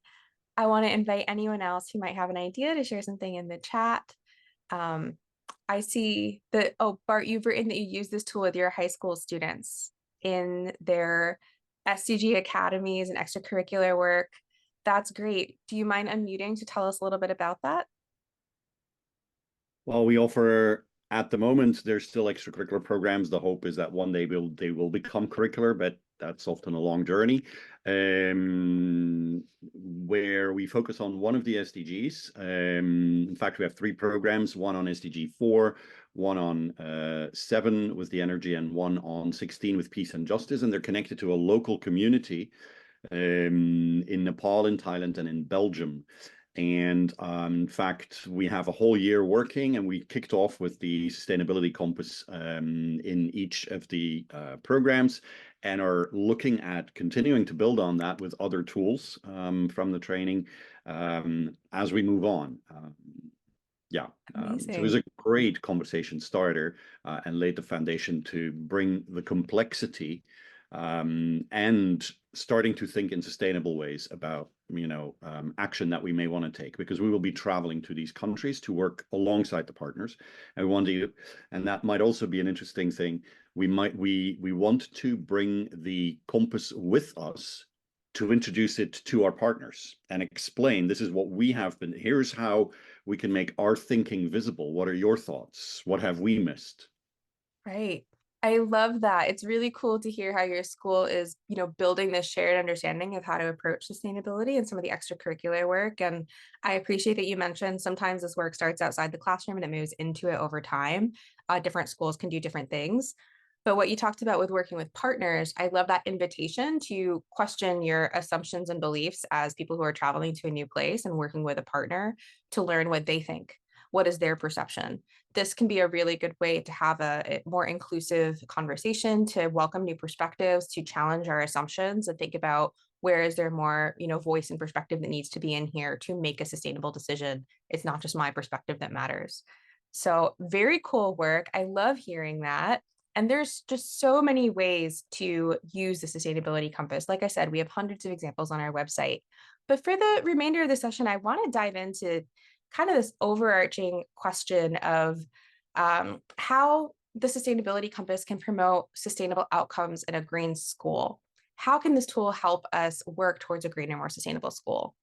I want to invite anyone else who might have an idea to share something in the chat. I see that, oh, Bart, you've written that you use this tool with your high school students in their SDG academies and extracurricular work. That's great. Do you mind unmuting to tell us a little bit about that? Well, we offer at the moment, there's still extracurricular programs. The hope is that one day they will become curricular, but that's often a long journey. Where we focus on one of the SDGs. In fact, we have 3 programs, one on SDG 4, one on 7 with the energy, and one on 16 with peace and justice. And they're connected to a local community in Nepal, in Thailand, and in Belgium. And in fact, we have a whole year working, and we kicked off with the Sustainability Compass in each of the programs, and are looking at continuing to build on that with other tools from the training as we move on. So it was a great conversation starter and laid the foundation to bring the complexity and starting to think in sustainable ways about action that we may want to take, because we will be traveling to these countries to work alongside the partners, and we want to, and that might also be an interesting thing. We want to bring the compass with us to introduce it to our partners and explain, this is what we have been, here's how we can make our thinking visible. What are your thoughts? What have we missed? Right. I love that. It's really cool to hear how your school is, building this shared understanding of how to approach sustainability and some of the extracurricular work. And I appreciate that you mentioned sometimes this work starts outside the classroom and it moves into it over time. Different schools can do different things. But what you talked about with working with partners, I love that invitation to question your assumptions and beliefs as people who are traveling to a new place and working with a partner to learn what they think. What is their perception? This can be a really good way to have a more inclusive conversation, to welcome new perspectives, to challenge our assumptions and think about where is there more, voice and perspective that needs to be in here to make a sustainable decision. It's not just my perspective that matters. So very cool work. I love hearing that. And there's just so many ways to use the sustainability compass. Like I said, we have hundreds of examples on our website. But for the remainder of the session, I want to dive into kind of this overarching question of how the sustainability compass can promote sustainable outcomes in a green school. How can this tool help us work towards a greener, more sustainable school?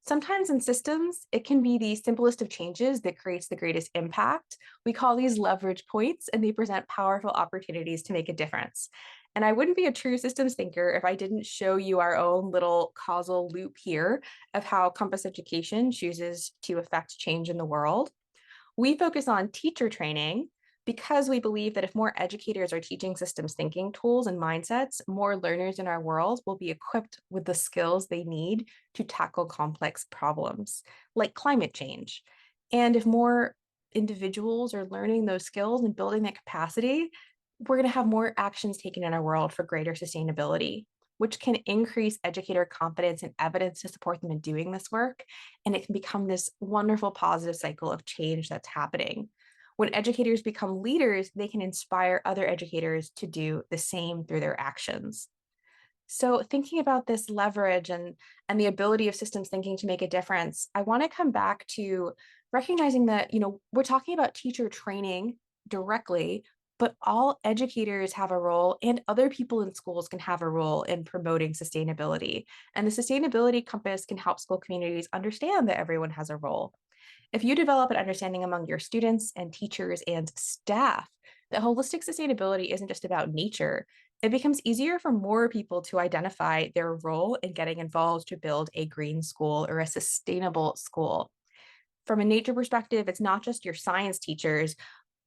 Sometimes in systems, it can be the simplest of changes that creates the greatest impact. We call these leverage points, and they present powerful opportunities to make a difference. And I wouldn't be a true systems thinker if I didn't show you our own little causal loop here of how Compass Education chooses to affect change in the world. We focus on teacher training because we believe that if more educators are teaching systems thinking tools and mindsets, more learners in our world will be equipped with the skills they need to tackle complex problems like climate change. And if more individuals are learning those skills and building that capacity, we're going to have more actions taken in our world for greater sustainability, which can increase educator confidence and evidence to support them in doing this work. And it can become this wonderful positive cycle of change that's happening. When educators become leaders, they can inspire other educators to do the same through their actions. So thinking about this leverage and the ability of systems thinking to make a difference, I want to come back to recognizing that, we're talking about teacher training directly, but all educators have a role, and other people in schools can have a role in promoting sustainability. And the sustainability compass can help school communities understand that everyone has a role. If you develop an understanding among your students and teachers and staff that holistic sustainability isn't just about nature, it becomes easier for more people to identify their role in getting involved to build a green school or a sustainable school. From a nature perspective, it's not just your science teachers,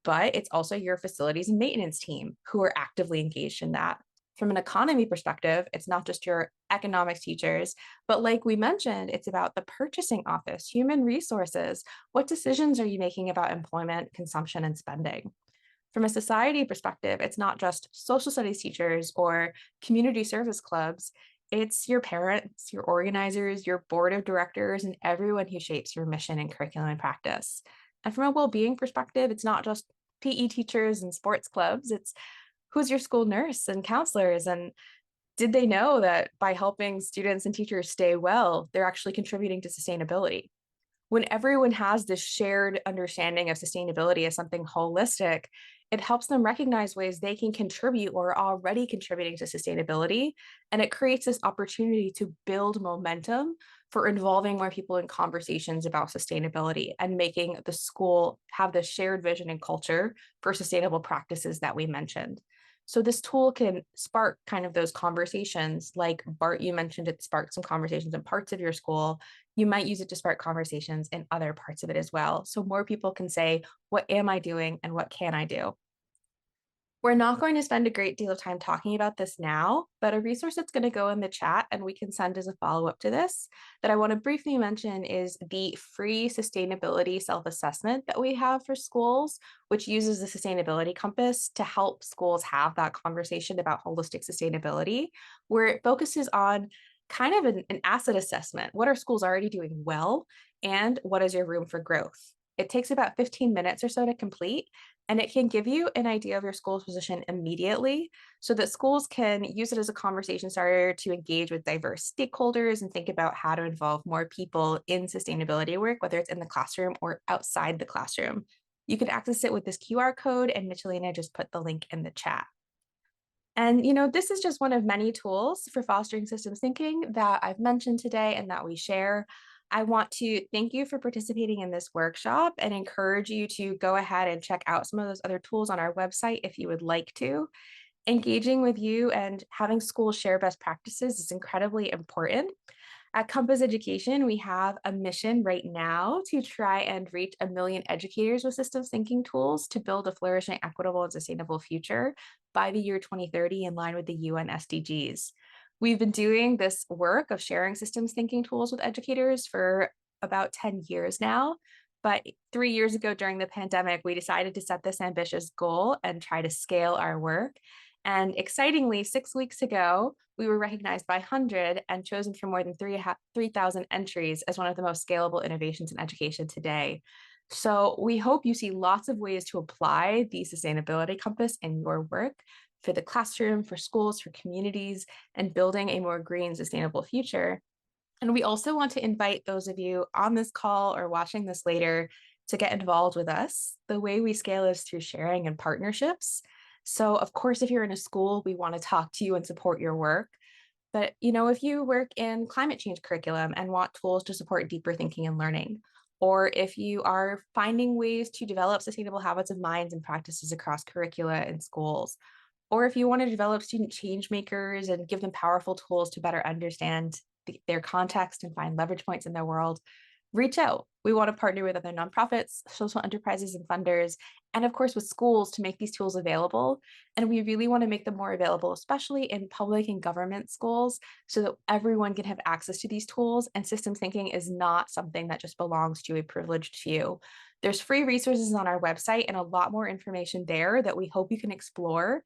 but it's also your facilities and maintenance team who are actively engaged in that. From an economy perspective, it's not just your economics teachers, but like we mentioned, it's about the purchasing office, human resources. What decisions are you making about employment, consumption, and spending? From a society perspective, it's not just social studies teachers or community service clubs. It's your parents, your organizers, your board of directors, and everyone who shapes your mission and curriculum and practice. And from a well-being perspective, it's not just PE teachers and sports clubs. It's who's your school nurse and counselors and Did they know that by helping students and teachers stay well, they're actually contributing to sustainability? When everyone has this shared understanding of sustainability as something holistic, it helps them recognize ways they can contribute or are already contributing to sustainability. And it creates this opportunity to build momentum for involving more people in conversations about sustainability and making the school have this shared vision and culture for sustainable practices that we mentioned. So this tool can spark kind of those conversations, like Bart, you mentioned it sparked some conversations in parts of your school. You might use it to spark conversations in other parts of it as well. So more people can say, what am I doing and what can I do? We're not going to spend a great deal of time talking about this now, but a resource that's going to go in the chat and we can send as a follow-up to this that I want to briefly mention is the free sustainability self-assessment that we have for schools, which uses the sustainability compass to help schools have that conversation about holistic sustainability, where it focuses on kind of an asset assessment. What are schools already doing well, and what is your room for growth? It takes about 15 minutes or so to complete, and it can give you an idea of your school's position immediately so that schools can use it as a conversation starter to engage with diverse stakeholders and think about how to involve more people in sustainability work, whether it's in the classroom or outside the classroom. You can access it with this QR code, and Michelina just put the link in the chat. And, this is just one of many tools for fostering systems thinking that I've mentioned today and that we share. I want to thank you for participating in this workshop and encourage you to go ahead and check out some of those other tools on our website if you would like to. Engaging with you and having schools share best practices is incredibly important. At Compass Education, we have a mission right now to try and reach 1 million educators with systems thinking tools to build a flourishing, equitable, and sustainable future by the year 2030 in line with the UN SDGs. We've been doing this work of sharing systems thinking tools with educators for about 10 years now. But 3 years ago during the pandemic, we decided to set this ambitious goal and try to scale our work. And excitingly, 6 weeks ago, we were recognized by 100 and chosen for more than 3,000 entries as one of the most scalable innovations in education today. So we hope you see lots of ways to apply the sustainability compass in your work for the classroom, for schools, for communities, and building a more green, sustainable future. And we also want to invite those of you on this call or watching this later to get involved with us. The way we scale is through sharing and partnerships. So of course, if you're in a school, we want to talk to you and support your work. But if you work in climate change curriculum and want tools to support deeper thinking and learning, or if you are finding ways to develop sustainable habits of minds and practices across curricula in schools, or if you want to develop student change makers and give them powerful tools to better understand their context and find leverage points in their world, reach out. We want to partner with other nonprofits, social enterprises, and funders, and of course with schools to make these tools available. And we really want to make them more available, especially in public and government schools, so that everyone can have access to these tools. And systems thinking is not something that just belongs to a privileged few. There's free resources on our website and a lot more information there that we hope you can explore.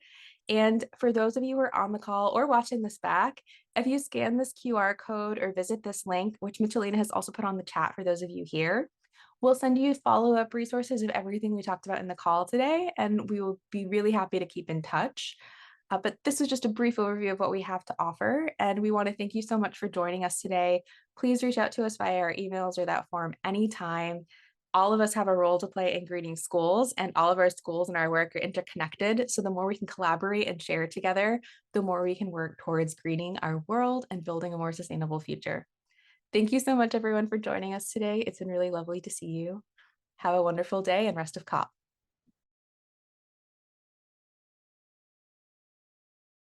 And for those of you who are on the call or watching this back, if you scan this QR code or visit this link, which Michelina has also put on the chat for those of you here, we'll send you follow-up resources of everything we talked about in the call today, and we will be really happy to keep in touch. But this is just a brief overview of what we have to offer, and we want to thank you so much for joining us today. Please reach out to us via our emails or that form anytime. All of us have a role to play in greening schools, and all of our schools and our work are interconnected. So the more we can collaborate and share together, the more we can work towards greening our world and building a more sustainable future. Thank you so much, everyone, for joining us today. It's been really lovely to see you. Have a wonderful day and rest of COP.